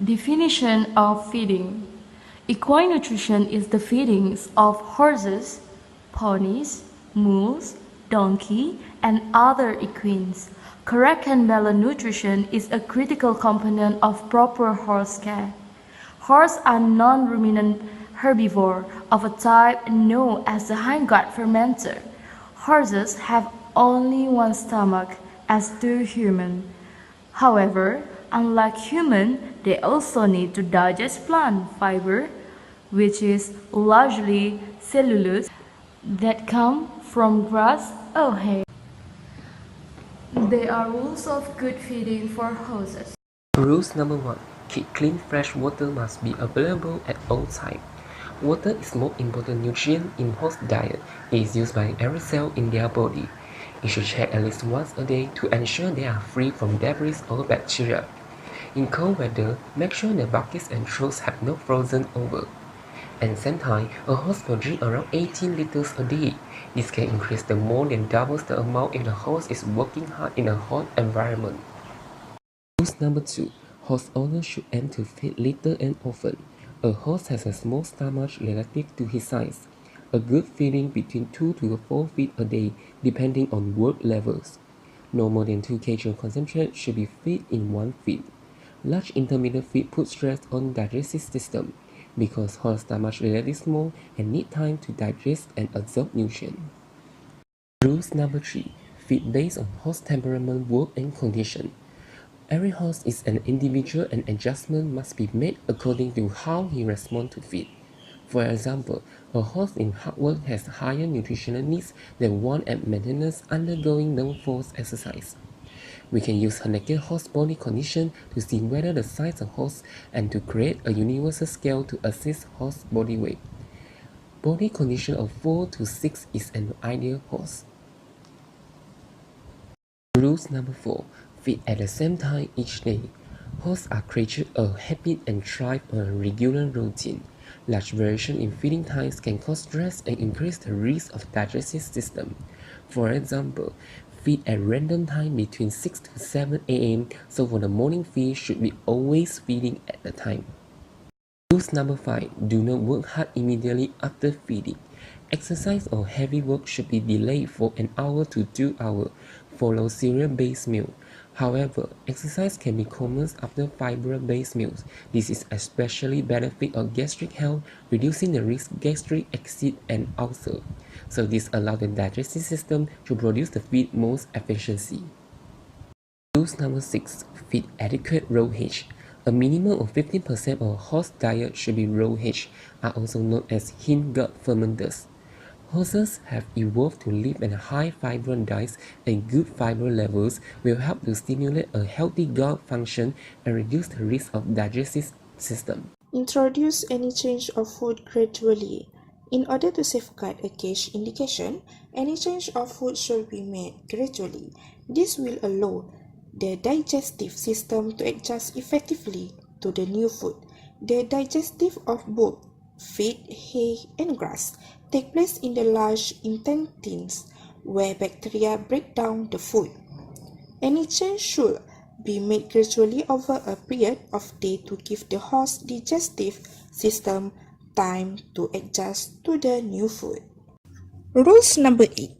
Definition of feeding. Equine nutrition is the feedings of horses, ponies, mules, donkey, and other equines. Correct and balanced nutrition is a critical component of proper horse care. Horses are non-ruminant herbivore of a type known as the hindgut fermenter. Horses have only one stomach, as do humans. However, unlike humans, they also need to digest plant fiber, which is largely cellulose that come from grass or hay. There are rules of good feeding for horses. Rules number 1. Keep clean fresh water must be available at all times. Water is the most important nutrient in horse diet. It is used by every cell in their body. You should check at least once a day to ensure they are free from debris or bacteria. In cold weather, make sure the buckets and troughs have not frozen over. At the same time, a horse will drink around 18 liters a day. This can increase the more than doubles the amount if the horse is working hard in a hot environment. Rules number 2. Horse owners should aim to feed little and often. A horse has a small stomach relative to his size. A good feeding between 2 to 4 feed a day, depending on work levels. No more than 2 kg concentrate should be fed in one feed. Large intermittent feed puts stress on digestive system because horse stomach relatively small and need time to digest and absorb nutrients. Rules number 3. Feed based on horse temperament, work and condition. Every horse is an individual and adjustment must be made according to how he responds to feed. For example, a horse in hard work has higher nutritional needs than one at maintenance undergoing no force exercise. We can use a naked horse body condition to see whether the size of horse and to create a universal scale to assist horse body weight. Body condition of 4 to 6 is an ideal horse. Rules number 4. Feed at the same time each day. Horses are creatures of habit and thrive on a regular routine. Large variation in feeding times can cause stress and increase the risk of digestive system. For example, feed at random time between 6 to 7 a.m. so for the morning feed should be always feeding at the time. Rules number 5. Do not work hard immediately after feeding. Exercise or heavy work should be delayed for an hour to 2 hours. Follow cereal-based meal. However, exercise can be common after fiber-based meals. This is especially benefit of gastric health, reducing the risk of gastric acid and ulcer. So this allows the digestive system to produce the feed most efficiently. Rules number 6. Feed adequate raw H. A minimum of 15% of a horse diet should be raw H, are also known as hindgut fermenters. Horses have evolved to live on high fiber diets, and good fiber levels will help to stimulate a healthy gut function and reduce the risk of digestive system. Introduce any change of food gradually. In order to safeguard a cage indication, any change of food should be made gradually. This will allow the digestive system to adjust effectively to the new food. The digestive of both feed, hay, and grass take place in the large intestines where bacteria break down the food. Any change should be made gradually over a period of days to give the horse digestive system time to adjust to the new food. Rules number 8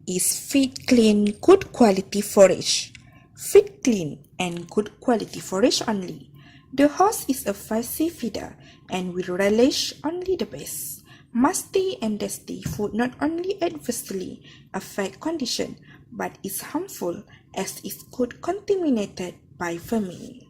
is feed clean, good quality forage. Feed clean and good quality forage only. The horse is a fussy feeder and will relish only the best. Musty and dusty food not only adversely affect condition but is harmful as it could contaminated by vermin.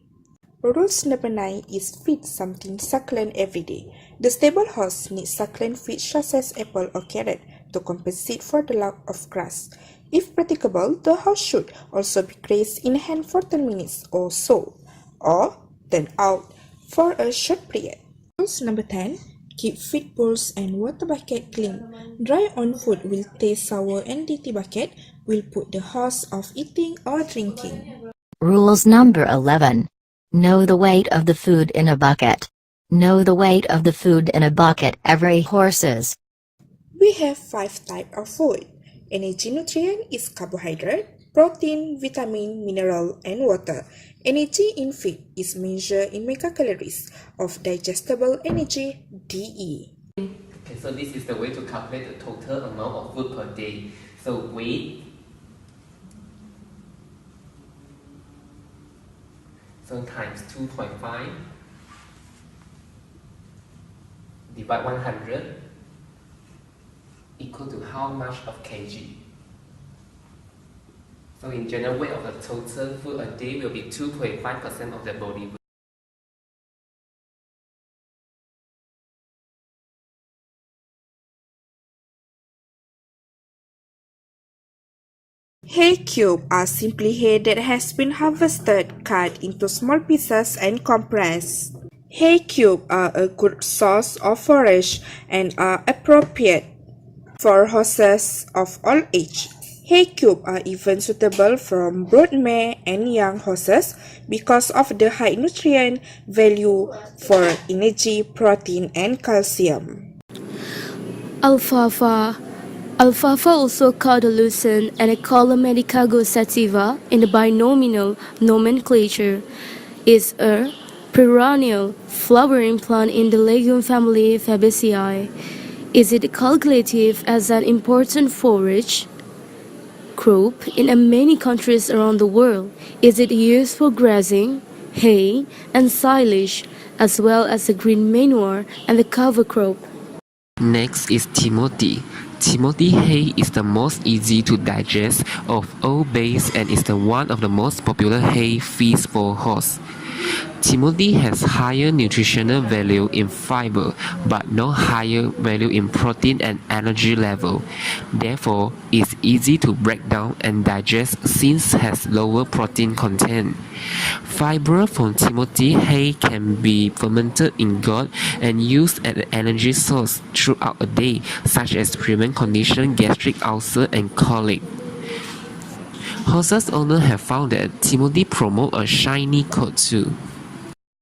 Rules number 9 is feed something succulent every day. The stable horse needs succulent feed such as apple or carrot to compensate for the lack of grass. If practicable, the horse should also be grazed in hand for 10 minutes or so, or turn out for a short period. Rules number 10. Keep feed bowls and water bucket clean. Dry on food will taste sour and dirty bucket will put the horse off eating or drinking. Rules number 11. Know the weight of the food in a bucket. Know the weight of the food in a bucket every horses. We have 5 types of food. Energy nutrient is carbohydrate, protein, vitamin, mineral, and water. Energy in feed is measured in megacalories of digestible energy, DE. Okay, so this is the way to calculate the total amount of food per day. So weight, so times 2.5 divide 100 equal to how much of kg. So in general, weight of the total food a day will be 2.5% of the body weight. Hay cubes are simply hay that has been harvested, cut into small pieces and compressed. Hay cubes are a good source of forage and are appropriate for horses of all age. Hay cubes are even suitable for broodmare and young horses because of the high nutrient value for energy, protein, and calcium. Alfalfa. Alfalfa, also called lucerne and Acaula medicago sativa in the binomial nomenclature, is a perennial flowering plant in the legume family Fabaceae. Is it cultivated as an important forage crop in many countries around the world? Is it used for grazing, hay, and silage, as well as the green manure and the cover crop? Next is Timothy. Timothy hay is the most easy to digest of all base and is the one of the most popular hay feeds for horse. Timothy has higher nutritional value in fiber but no higher value in protein and energy level. Therefore, it's easy to break down and digest since has lower protein content. Fiber from Timothy hay can be fermented in gut and used as an energy source throughout a day, such as prevent condition gastric ulcer and colic. Horses owners have found that Timothy promote a shiny coat too.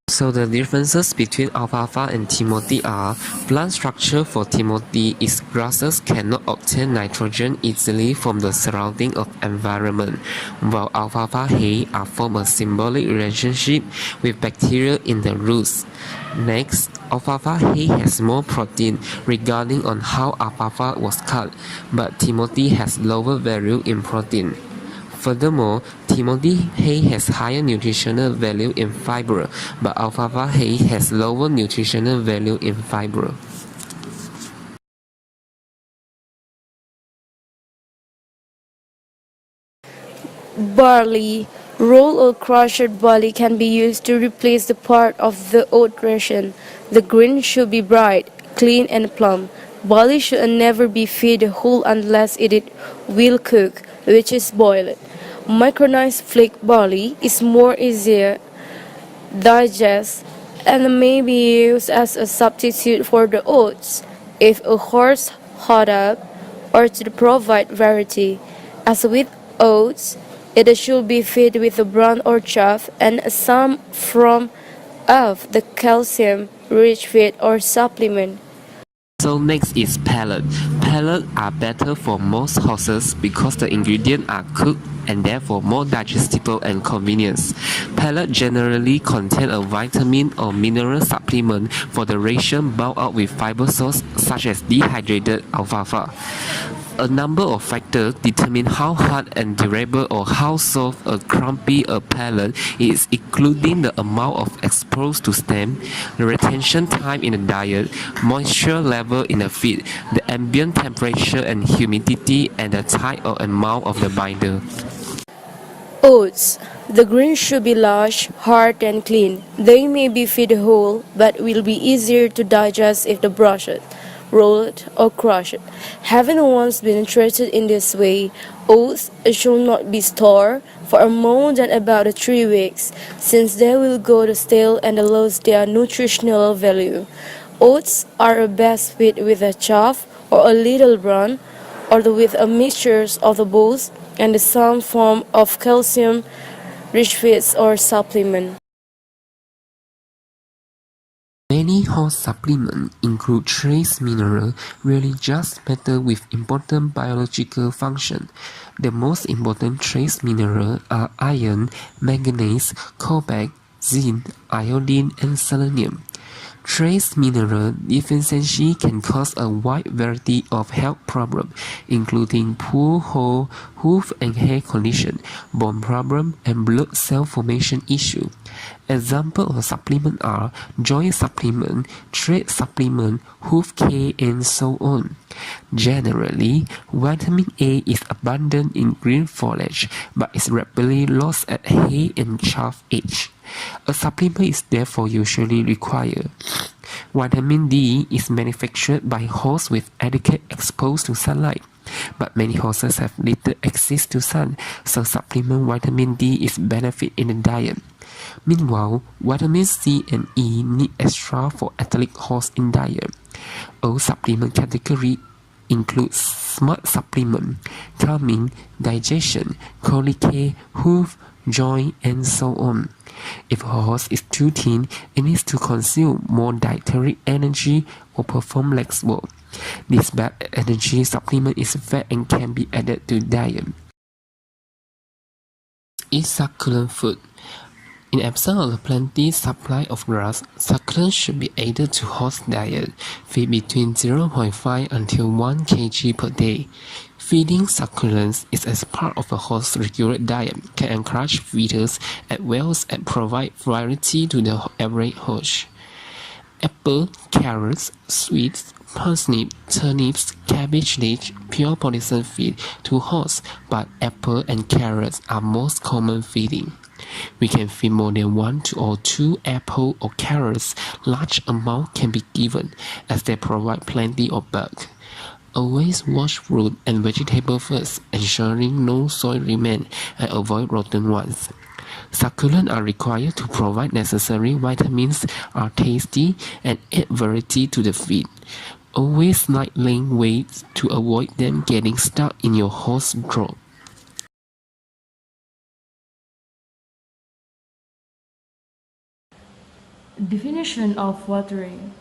So the differences between alfalfa and Timothy are: plant structure for Timothy is grasses cannot obtain nitrogen easily from the surrounding environment, while alfalfa hay are form a symbolic relationship with bacteria in the roots. Next, alfalfa hay has more protein regarding on how alfalfa was cut, but Timothy has lower value in protein. Furthermore, Timothy hay has higher nutritional value in fiber, but alfalfa hay has lower nutritional value in fiber. Barley. Rolled or crushed barley can be used to replace the part of the oat ration. The grain should be bright, clean and plump. Barley should never be fed whole unless it will cook, which is boiled. Micronized flake barley is more easier digest and may be used as a substitute for the oats if a horse hot up or to provide variety. As with oats, it should be fed with a bran or chaff and some from of the calcium rich feed or supplement. So next is pellet. Pellets are better for most horses because the ingredients are cooked and therefore more digestible and convenient. Pellets generally contain a vitamin or mineral supplement for the ration bound out with fiber source such as dehydrated alfalfa. A number of factors determine how hard and durable or how soft or crumpy a pellet is, including the amount of exposed to stem, the retention time in the diet, moisture level in the feed, the ambient temperature and humidity, and the type or amount of the binder. Oats. The grain should be large, hard, and clean. They may be fed whole, but will be easier to digest if brushed, rolled, or crushed. Having once been treated in this way, oats should not be stored for more than about 3 weeks, since they will go to stale and lose their nutritional value. Oats are best fed with a chaff or a little bran, or with a mixture of the both and some form of calcium rich feeds or supplement. Many Key horse supplements include trace minerals, really just metals with important biological function. The most important trace minerals are iron, manganese, cobalt, zinc, iodine, and selenium. Trace mineral deficiency can cause a wide variety of health problems, including poor hoof and hair condition, bone problem, and blood cell formation issue. Examples of supplements are joint supplement, trace supplement, hoof care, and so on. Generally, vitamin A is abundant in green foliage, but is rapidly lost at hay and chaff age. A supplement is therefore usually required. Vitamin D is manufactured by horses with adequate exposure to sunlight, but many horses have little access to sun, so supplement vitamin D is benefit in the diet. Meanwhile, vitamin C and E need extra for athletic horse in diet. All supplement category include smart supplement, calming, digestion, colic, hoof, joint, and so on. If a horse is too thin, it needs to consume more dietary energy or perform less work. This bad energy supplement is fat and can be added to diet. Eat succulent food. In absence of a plenty supply of grass, succulents should be added to horse diet. Feed between 0.5 until 1 kg per day. Feeding succulents is as part of a horse's regular diet, can encourage feeders as well as provide variety to the average horse. Apple, carrots, sweets, parsnip, turnips, cabbage leaf, pure poison feed to horse, but apple and carrots are most common feeding. We can feed more than 1 or 2 apple or carrots. Large amount can be given as they provide plenty of bulk. Always wash fruit and vegetables first, ensuring no soil remains and avoid rotten ones. Succulents are required to provide necessary vitamins, are tasty, and add variety to the feed. Always lightly weight to avoid them getting stuck in your horse trough. Definition of watering.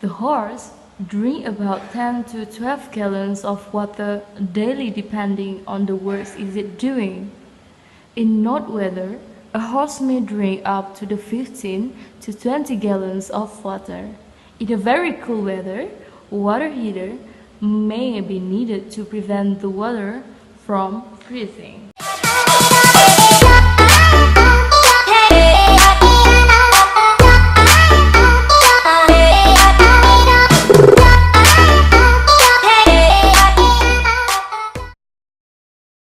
The horse drink about 10 to 12 gallons of water daily depending on the work it is doing. In hot weather, a horse may drink up to the 15 to 20 gallons of water. In a very cool weather, water heater may be needed to prevent the water from freezing.